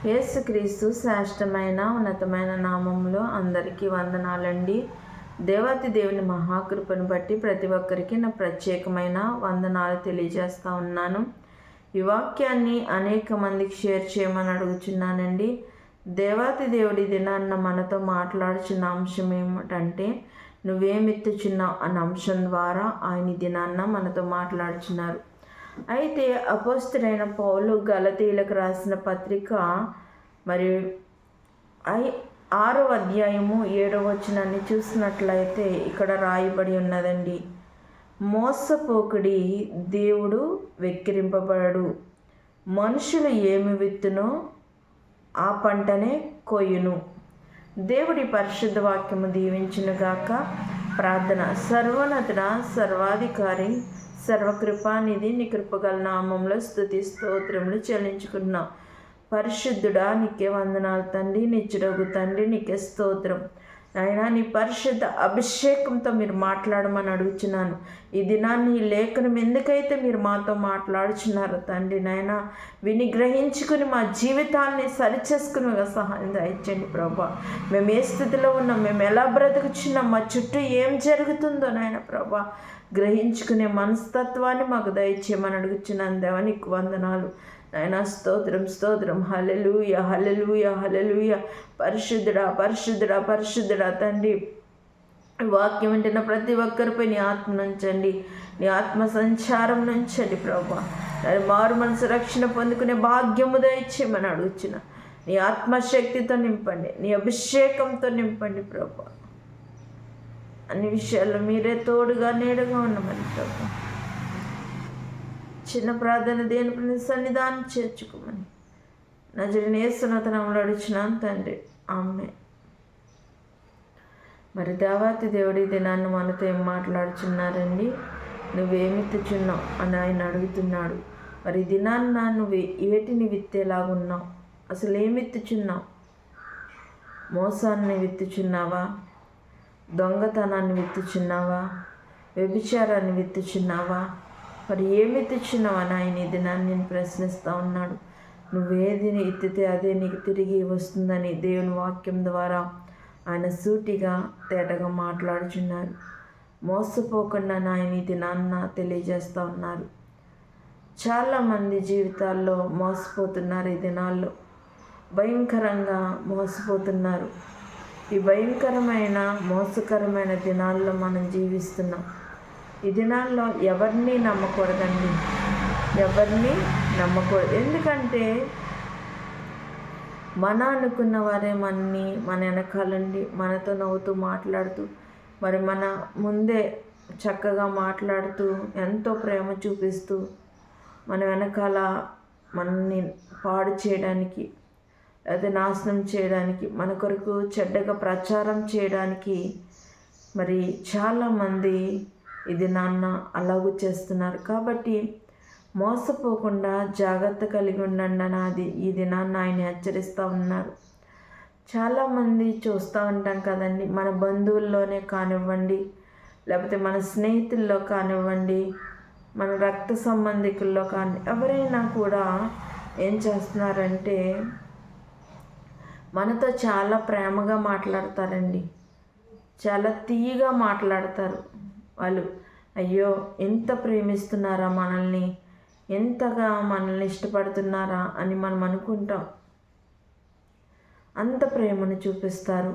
యేసుక్రీస్తు శ్రేష్టమైన ఉన్నతమైన నామంలో అందరికీ వందనాలండి. దేవాతి దేవుని మహాకృపను బట్టి ప్రతి ఒక్కరికి నా ప్రత్యేకమైన వందనాలు తెలియజేస్తూ ఉన్నాను. ఈ వాక్యాన్ని అనేక మందికి షేర్ చేయమని అడుగుచున్నానండి. దేవాతి దేవుడి దినాన్న మనతో మాట్లాడుచున్న అంశం ఏమిటంటే, నువ్వేమిత్తుచున్నావు అన్న అంశం ద్వారా ఆయన దినాన్న మనతో మాట్లాడుచున్నారు. అయితే అపోస్తలుడైన పౌలు గలతీయులకు రాసిన పత్రిక మరి 6వ అధ్యాయము 7వ వచనాన్ని చూసినట్లయితే ఇక్కడ రాయబడి ఉన్నదండి. మోసపోకుడి, దేవుడు వెక్కిరింపబడడు. మనుషులు ఏమి విత్తునో ఆ పంటనే కొయ్యును. దేవుడి పరిశుద్ధ వాక్యము దీవించునుగాక. ప్రార్థన. సర్వోన్నతుడ, సర్వాధికారి, సర్వకృపానిధి, నీ కృపగల నామంలో స్తుతి స్తోత్రములు చెల్లించుకున్నాం. పరిశుద్ధుడా, నీకే వందనాలు తండ్రి. నిత్యుడగు తండ్రి, నీకే స్తోత్రం. నాయనా, నీ పరిశుద్ధ అభిషేకంతో మీరు మాట్లాడమని అడుగుచున్నాను. ఈ దినాన్ని ఈ లేఖనం ఎందుకైతే మీరు మాతో మాట్లాడుచున్నారో తండ్రి, నాయనా విని గ్రహించుకుని మా జీవితాన్ని సరిచేసుకుని సహాయం దయచేయండి ప్రభా. మేము ఏ స్థితిలో ఉన్నాం, మేము ఎలా బ్రతుకుచున్నాం, మా చుట్టూ ఏం జరుగుతుందో నాయన ప్రభా గ్రహించుకునే మనస్తత్వాన్ని మాకు దయచేయమని అడుగుచున్నాను. దేవా, నీకు వందనాలు నాయనా. స్తోత్రం స్తోత్రం. హల్లెలూయా హల్లెలూయా హల్లెలూయా. పరిశుద్ధుడా పరిశుద్ధుడా పరిశుద్ధుడా తండ్రి, వాక్యం వింటున్న ప్రతి ఒక్కరిపై నీ ఆత్మ నుంచండి, నీ ఆత్మ సంచారం నుంచండి ప్రభా. మారు మనసు రక్షణ పొందుకునే భాగ్యము దయచేయమని అడుగుచున్నా. నీ ఆత్మశక్తితో నింపండి, నీ అభిషేకంతో నింపండి ప్రభా. అన్ని విషయాల్లో మీరే తోడుగా నీడగా ఉన్నామని ప్రభా. చిన్న ప్రార్థన దేని సన్నిధానం చేర్చుకోమని నజరేయుడైన యేసు నామములో అడుగుచున్నాను తండ్రి, ఆమేన్. మరి దేవాతి దేవుడి దినాన్ని మనతో ఏం మాట్లాడుచున్నారండి? నువ్వేమిత్తుచున్నావు అని ఆయన అడుగుతున్నాడు. మరి దినాన్న నువ్వు ఏటిని విత్తేలాగున్నావు? అసలు ఏమిత్తుచున్నావు? మోసాన్ని విత్తుచున్నావా? దొంగతనాన్ని విత్తుచున్నావా? వ్యభిచారాన్ని విత్తుచున్నావా? మరి ఏమి విత్తుచున్నావా అని ఆయన ఈ దినాన్ని నేను ప్రశ్నిస్తూ ఉన్నాడు. నువ్వేది ఎత్తితే అదే నీకు తిరిగి వస్తుందని దేవుని వాక్యం ద్వారా ఆయన సూటిగా తేటగా మాట్లాడుచున్నారు. మోసపోకుండా ఆయన ఈ దినాన్న తెలియజేస్తూ ఉన్నారు. చాలామంది జీవితాల్లో మోసపోతున్నారు. ఈ దినాల్లో భయంకరంగా మోసపోతున్నారు. ఈ భయంకరమైన మోసకరమైన దినాల్లో మనం జీవిస్తున్నాం. ఈ దినాల్లో ఎవరిని నమ్మకూడదండి, ఎవరిని నమ్మకూడదు. ఎందుకంటే మన అనుకున్న వారే మన వెనకాలండి మనతో నవ్వుతూ మాట్లాడుతూ మరి మన ముందే చక్కగా మాట్లాడుతూ ఎంతో ప్రేమ చూపిస్తూ మన వెనకాల మనల్ని పాడు చేయడానికి, అదే నాశనం చేయడానికి, మన కొరకు చెడ్డగా ప్రచారం చేయడానికి మరి చాలామంది ఇది అలాగూ చేస్తున్నారు. కాబట్టి మోసపోకుండా జాగ్రత్త కలిగి ఉండండి అని ఈ దినాన్న ఆయన హెచ్చరిస్తూ ఉన్నారు. చాలామంది చూస్తూ ఉంటాం కదండి, మన బంధువుల్లోనే కానివ్వండి, లేకపోతే మన స్నేహితుల్లో కానివ్వండి, మన రక్త సంబంధికుల్లో కానీ ఎవరైనా కూడా ఏం చేస్తున్నారంటే మనతో చాలా ప్రేమగా మాట్లాడతారండి, చాలా తీయగా మాట్లాడతారు. వాళ్ళు అయ్యో ఎంత ప్రేమిస్తున్నారా మనల్ని, ఎంతగా మనల్ని ఇష్టపడుతున్నారా అని మనం అనుకుంటాం. అంత ప్రేమను చూపిస్తారు.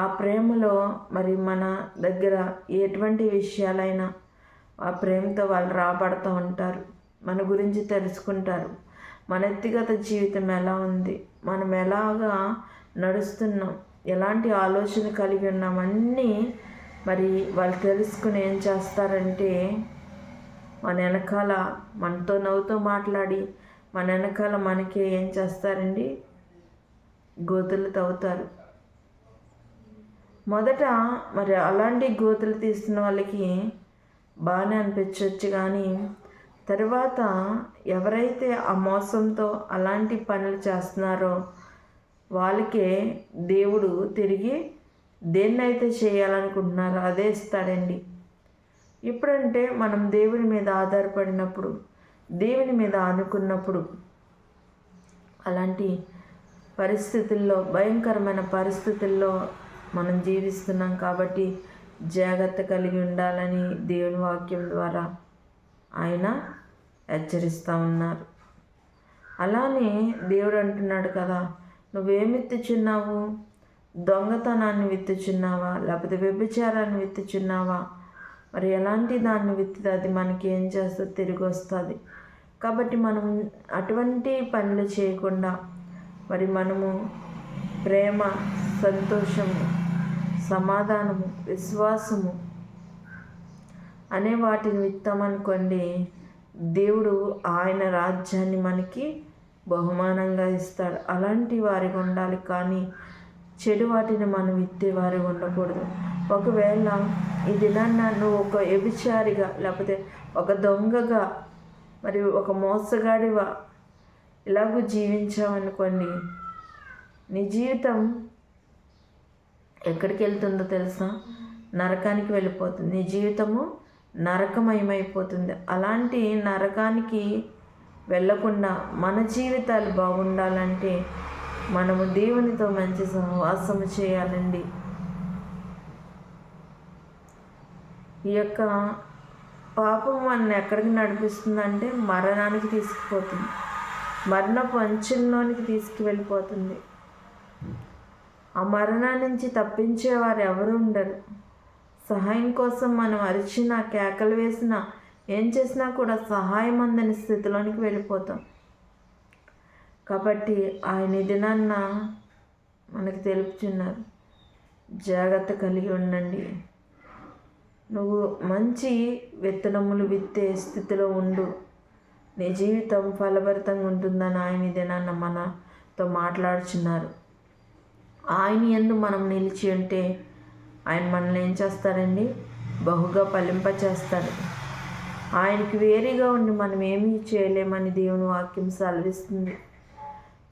ఆ ప్రేమలో మరి మన దగ్గర ఎటువంటి విషయాలైనా ఆ ప్రేమతో వాళ్ళు రాబడుతూ ఉంటారు. మన గురించి తెలుసుకుంటారు. మన వ్యక్తిగత జీవితం ఎలా ఉంది, మనం ఎలాగా నడుస్తున్నాం, ఎలాంటి ఆలోచన కలిగి ఉన్నామన్నీ మరి వాళ్ళు తెలుసుకుని ఏం చేస్తారంటే మన వెనకాల మనతో నవ్వుతూ మాట్లాడి మన వెనకాల మనకి ఏం చేస్తారండి, గోతులు తవ్వుతారు. మొదట మరి అలాంటి గోతులు తీస్తున్న వాళ్ళకి బాగానే అనిపించవచ్చు, కానీ తర్వాత ఎవరైతే ఆ మోసంతో అలాంటి పనులు చేస్తున్నారో వాళ్ళకే దేవుడు తిరిగి దేన్నైతే చేయాలనుకుంటున్నారో అదే ఇస్తాడండి. ఎప్పుడంటే మనం దేవుని మీద ఆధారపడినప్పుడు, దేవుని మీద ఆనుకున్నప్పుడు అలాంటి పరిస్థితుల్లో, భయంకరమైన పరిస్థితుల్లో మనం జీవిస్తున్నాం. కాబట్టి జాగ్రత్త కలిగి ఉండాలని దేవుని వాక్యం ద్వారా ఆయన హెచ్చరిస్తూ ఉన్నారు. అలానే దేవుడు అంటున్నాడు కదా, నువ్వేం విత్తుచున్నావు? దొంగతనాన్ని విత్తుచున్నావా, లేకపోతే వ్యభిచారాన్ని విత్తుచున్నావా? మరి ఎలాంటి దాన్ని విత్తితే అది మనకి ఏం చేస్తుంది? తిరిగి వస్తుంది. కాబట్టి మనం అటువంటి పనులు చేయకుండా మరి మనము ప్రేమ, సంతోషము, సమాధానము, విశ్వాసము అనే వాటిని విత్తామనుకోండి, దేవుడు ఆయన రాజ్యాన్ని మనకి బహుమానంగా ఇస్తాడు. అలాంటి వారిగా ఉండాలి, కానీ చెడు వాటిని మనం విత్తే వారిగా ఉండకూడదు. ఒకవేళ ఈ దినాన్న నువ్వు ఒక వ్యభిచారిగా, లేకపోతే ఒక దొంగగా, మరి ఒక మోసగాడివా ఇలాగూ జీవించావనుకోండి, నీ జీవితం ఎక్కడికి వెళ్తుందో తెలుసా? నరకానికి వెళ్ళిపోతుంది. నీ జీవితము నరకమయమైపోతుంది. అలాంటి నరకానికి వెళ్ళకుండా మన జీవితాలు బాగుండాలంటే మనము దేవునితో మంచి సహవాసము చేయాలండి. ఈ యొక్క పాపం మనల్ని ఎక్కడికి నడిపిస్తుందంటే మరణానికి తీసుకుపోతుంది, మరణపు అంచుల్లోనికి తీసుకువెళ్ళిపోతుంది. ఆ మరణం నుంచి తప్పించేవారు ఎవరు ఉండరు. సహాయం కోసం మనం అరిచినా, కేకలు వేసినా, ఏం చేసినా కూడా సహాయం అందని స్థితిలోనికి వెళ్ళిపోతాం. కాబట్టి ఆయన దినాన్న మనకు తెలుపుచున్నారు, జాగ్రత్త కలిగి ఉండండి. నువ్వు మంచి విత్తనములు విత్తే స్థితిలో ఉండు, నీ జీవితం ఫలభరితంగా ఉంటుందని ఆయన దినాన్న మనతో మాట్లాడుచున్నారు. ఆయన యందు మనం నిలిచి ఉంటే ఆయన మనల్ని ఏం చేస్తారండి? బహుగా ఫలింపచేస్తారు. ఆయనకి వేరేగా ఉండి మనం ఏమీ చేయలేమని దేవుని వాక్యం సెలవిస్తుంది.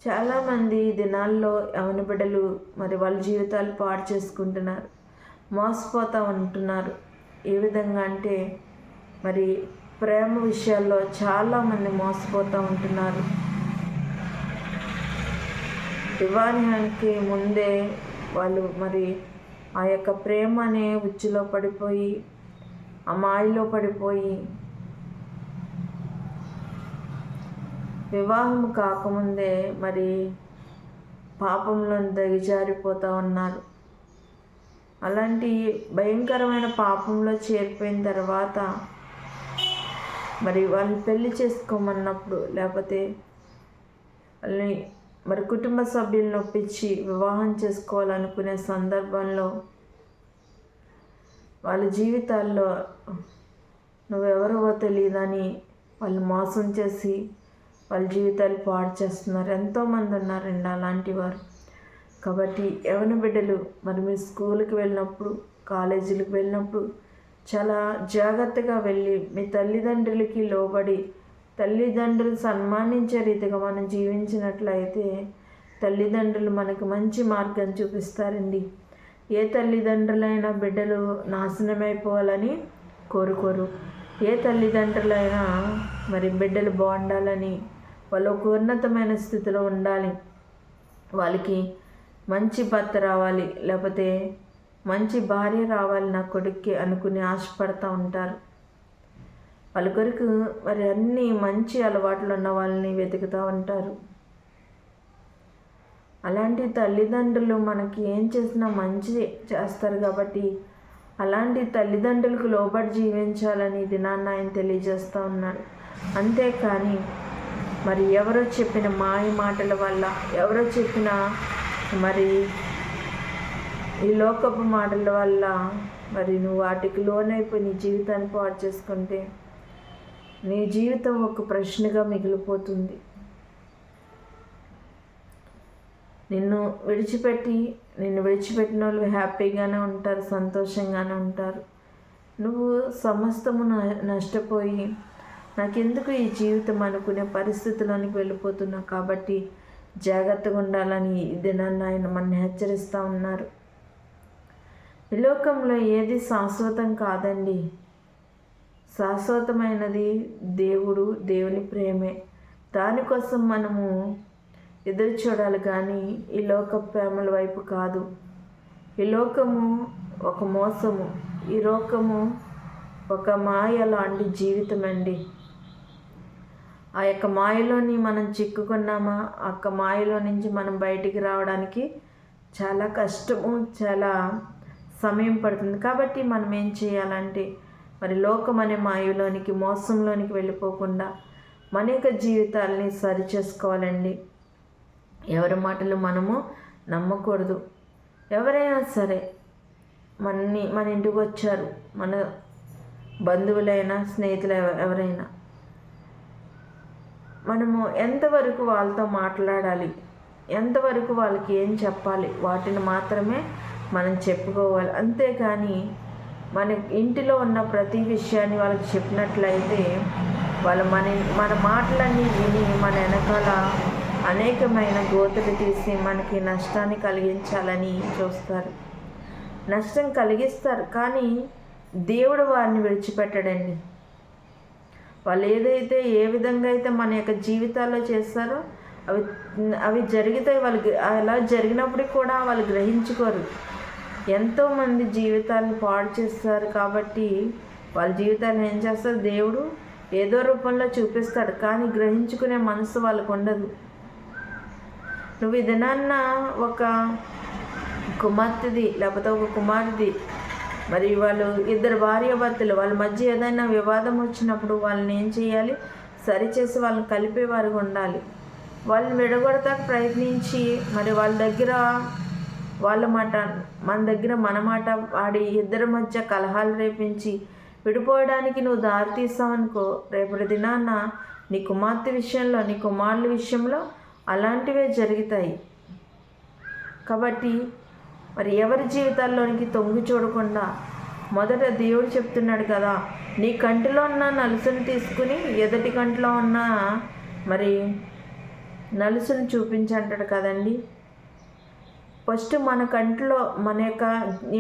చాలామంది దినాల్లో యవన బిడ్డలు మరి వాళ్ళ జీవితాలు పాడు చేసుకుంటున్నారు, మోసపోతూ ఉంటున్నారు. ఏ విధంగా అంటే మరి ప్రేమ విషయాల్లో చాలామంది మోసపోతూ ఉంటున్నారు. వివాహానికి ముందే వాళ్ళు మరి ఆ యొక్క ప్రేమ అనే ఉచ్చులో పడిపోయి, ఆ మాయలో పడిపోయి, వివాహం కాకముందే మరి పాపంలో దిగజారిపోతూ ఉన్నారు. అలాంటి భయంకరమైన పాపంలో చేరిపోయిన తర్వాత మరి వాళ్ళని పెళ్లి చేసుకోమన్నప్పుడు, లేకపోతే వాళ్ళని మరి కుటుంబ సభ్యులను ఒప్పించి వివాహం చేసుకోవాలనుకునే సందర్భంలో వాళ్ళ జీవితాల్లో నువ్వెవరో తెలియదని వాళ్ళు మోసం చేసి వాళ్ళ జీవితాలు పాడు చేస్తున్నారు. ఎంతోమంది ఉన్నారండి అలాంటి వారు. కాబట్టి యవన బిడ్డలు మరి మీ స్కూల్కి వెళ్ళినప్పుడు, కాలేజీలకు వెళ్ళినప్పుడు చాలా జాగ్రత్తగా వెళ్ళి మీ తల్లిదండ్రులకి లోబడి తల్లిదండ్రులు సన్మానించే రీతిగా మనం జీవించినట్లయితే తల్లిదండ్రులు మనకు మంచి మార్గం చూపిస్తారండి. ఏ తల్లిదండ్రులైనా బిడ్డలు నాశనమైపోవాలని కోరుకోరు. ఏ తల్లిదండ్రులైనా మరి బిడ్డలు బాగుండాలని, వాళ్ళు ఒక ఉన్నతమైన స్థితిలో ఉండాలి, వాళ్ళకి మంచి భర్త రావాలి, లేకపోతే మంచి భార్య రావాలి నా కొడుక్కి అనుకుని ఆశపడుతూ ఉంటారు. వాళ్ళ కొరకు మరి అన్ని మంచి అలవాట్లు ఉన్న వాళ్ళని వెతుకుతూ ఉంటారు. అలాంటి తల్లిదండ్రులు మనకి ఏం చేసినా మంచి చేస్తారు. కాబట్టి అలాంటి తల్లిదండ్రులకు లోబడి జీవించాలని దినాన్న ఆయన తెలియజేస్తూ ఉన్నాడు. అంతేకాని మరి ఎవరో చెప్పిన మాయ మాటల వల్ల, ఎవరో చెప్పిన మరి ఈ లోకపు మాటల వల్ల మరి నువ్వు వాటికి లోనైపోయి నీ జీవితాన్ని పాడు చేసుకుంటే నీ జీవితం ఒక ప్రశ్నగా మిగిలిపోతుంది. నిన్ను విడిచిపెట్టిన వాళ్ళు హ్యాపీగానే ఉంటారు, సంతోషంగానే ఉంటారు. నువ్వు సమస్తము నష్టపోయి నాకెందుకు ఈ జీవితం అనుకునే పరిస్థితుల్లోనికి వెళ్ళిపోతున్నావు. కాబట్టి జాగ్రత్తగా ఉండాలని దినాన్ని ఆయన మనల్ని హెచ్చరిస్తూ ఉన్నారు. ఈ లోకంలో ఏది శాశ్వతం కాదండి. శాశ్వతమైనది దేవుడు, దేవుని ప్రేమే. దానికోసం మనము ఎదురు చూడాలి కానీ ఈ లోక ప్రేమల వైపు కాదు. ఈ లోకము ఒక మోసము, ఈ లోకము ఒక మాయ లాంటి జీవితం అండి. ఆ యొక్క మాయలోని మనం చిక్కుకున్నామా, ఆ యొక్క మాయలో నుంచి మనం బయటికి రావడానికి చాలా కష్టము, చాలా సమయం పడుతుంది. కాబట్టి మనం ఏం చేయాలంటే మరి లోకం అనే మాయలోనికి, మోసంలోనికి వెళ్ళిపోకుండా మన యొక్క జీవితాలని సరి చేసుకోవాలండి. ఎవరి మాటలు మనము నమ్మకూడదు. ఎవరైనా సరే మన ఇంటికి వచ్చారు, మన బంధువులైనా స్నేహితులు ఎవరైనా, మనము ఎంతవరకు వాళ్ళతో మాట్లాడాలి, ఎంతవరకు వాళ్ళకి ఏం చెప్పాలి, వాటిని మాత్రమే మనం చెప్పుకోవాలి. అంతేకాని మన ఇంటిలో ఉన్న ప్రతి విషయాన్ని వాళ్ళకి చెప్పినట్లయితే వాళ్ళు మన మాటలన్నీ విని మన వెనకాల అనేకమైన గోతులు తీసి మనకి నష్టాన్ని కలిగించాలని చూస్తారు, నష్టం కలిగిస్తారు. కానీ దేవుడు వారిని విడిచిపెట్టడండి. వాళ్ళు ఏదైతే ఏ విధంగా అయితే మన యొక్క జీవితాల్లో చేస్తారో అవి జరుగుతాయి. వాళ్ళకి అలా జరిగినప్పటికీ కూడా వాళ్ళు గ్రహించుకోరు. ఎంతోమంది జీవితాలను పాడు చేస్తారు. కాబట్టి వాళ్ళ జీవితాలను ఏం చేస్తారు, దేవుడు ఏదో రూపంలో చూపిస్తాడు, కానీ గ్రహించుకునే మనసు వాళ్ళకు ఉండదు. నువ్వు ఈ దినాన్న ఒక కుమార్తెది లేకపోతే ఒక కుమారుది, మరి వాళ్ళు ఇద్దరు భార్యాభర్తలు, వాళ్ళ మధ్య ఏదైనా వివాదం వచ్చినప్పుడు వాళ్ళని ఏం చేయాలి, సరిచేసి వాళ్ళని కలిపేవారుగా ఉండాలి. వాళ్ళని విడగొడతాకు ప్రయత్నించి మరి వాళ్ళ దగ్గర వాళ్ళ మాట, మన దగ్గర మన మాట ఆడి ఇద్దరి మధ్య కలహాలు రేపించి విడిపోవడానికి నువ్వు దారి తీసావనుకో, రేపటి దినాన్న నీ కుమార్తె విషయంలో, నీ కుమారుల విషయంలో అలాంటివే జరుగుతాయి. కాబట్టి మరి ఎవరి జీవితాల్లోనికి తొంగి చూడకుండా మొదట దేవుడు చెప్తున్నాడు కదా, నీ కంటిలో ఉన్న నలుసును తీసుకుని ఎదుటి కంటిలో ఉన్న మరి నలుసును చూపించంటాడు కదండి. ఫస్ట్ మన కంటిలో, మన యొక్క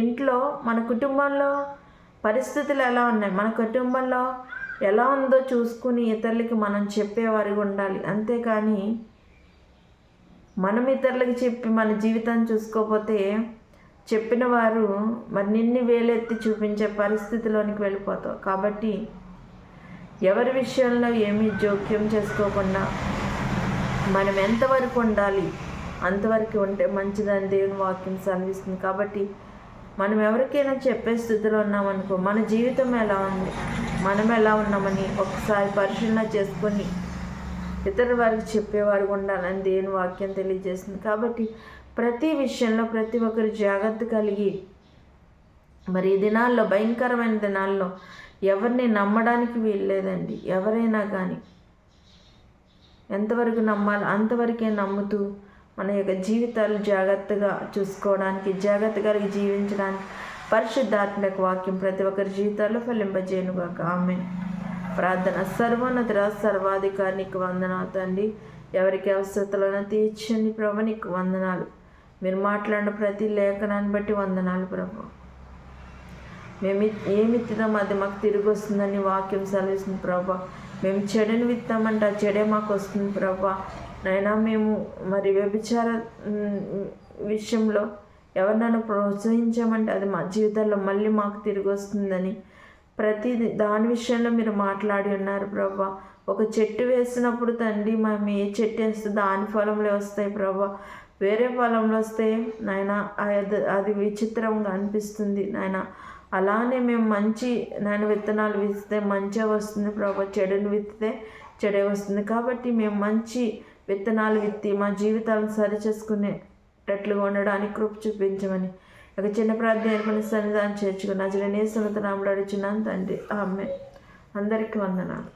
ఇంట్లో, మన కుటుంబంలో పరిస్థితులు ఎలా ఉన్నాయి, మన కుటుంబంలో ఎలా ఉందో చూసుకుని ఇతరులకి మనం చెప్పేవారిగా ఉండాలి. అంతేకాని మనం ఇతరులకి చెప్పి మన జీవితాన్ని చూసుకోకపోతే చెప్పిన వారు మరి నిన్ను వేలెత్తి చూపించే పరిస్థితిలోనికి వెళ్ళిపోతావు. కాబట్టి ఎవరి విషయంలో ఏమీ జోక్యం చేసుకోకుండా మనం ఎంతవరకు ఉండాలి అంతవరకు ఉంటే మంచిదని దేవుని వాక్యం సెలవిస్తుంది. కాబట్టి మనం ఎవరికైనా చెప్పే స్థితిలో ఉన్నామనుకో, మన జీవితం ఎలా ఉంది, మనం ఎలా ఉన్నామని ఒకసారి పరిశీలన చేసుకొని ఇతర వారికి చెప్పేవారు ఉండాలని దేవుని వాక్యం తెలియజేస్తుంది. కాబట్టి ప్రతి విషయంలో ప్రతి ఒక్కరు జాగ్రత్త కలిగి మరి ఈ దినాల్లో, భయంకరమైన దినాల్లో ఎవరిని నమ్మడానికి వీల్లేదండి. ఎవరైనా కానీ ఎంతవరకు నమ్మాలో అంతవరకే నమ్ముతూ మన యొక్క జీవితాలు జాగ్రత్తగా చూసుకోవడానికి, జాగ్రత్త కలిగి జీవించడానికి పరిశుద్ధాత్మక వాక్యం ప్రతి ఒక్కరి జీవితాల్లో ఫలింపజేయనుగాక. ఆమేన్. ప్రార్థన. సర్వోన్నత సర్వాధికారి నీకు వందనాలు తండ్రి. ఎవరికి అవసరతలను తీర్చండి ప్రభు, నీకు వందనాలు. మీరు మాట్లాడిన ప్రతి లేఖనాన్ని బట్టి వందనాలు ప్రభు. మేము ఏమిత్తుదాం అది మాకు తిరిగి వస్తుందని వాక్యం సెలవిస్తుంది ప్రభా. మేము చెడుని విత్తామంటే ఆ చెడే మాకు వస్తుంది ప్రభా. నైనా మేము మరి వ్యభిచార విషయంలో ఎవరినైనా ప్రోత్సహించామంటే అది మా జీవితాల్లో మళ్ళీ మాకు తిరిగి వస్తుందని ప్రతి దాని విషయంలో మీరు మాట్లాడి ఉన్నారు ప్రభా. ఒక చెట్టు వేసినప్పుడు తండ్రి మేము ఏ చెట్టు వేస్తే దాని ఫలంలో వస్తాయి ప్రభా. వేరే ఫలంలో వస్తే నాయన అది విచిత్రంగా అనిపిస్తుంది నాయన. అలానే మేము మంచి విత్తనాలు విత్తితే మంచిగా వస్తుంది ప్రభా, చెడుని విత్తితే చెడే వస్తుంది. కాబట్టి మేము మంచి విత్తనాలు విత్తి మా జీవితాలను సరిచేసుకునేటట్లుగా ఉండడానికి కృప చూపించమని ఒక చిన్న ప్రార్థన ఏర్పడిన సన్నిధానం చేర్చుకుని అసలు యేసు నామములో అడుగుచున్నాను తండ్రి. ఆమేన్. అందరికీ వందనాలు.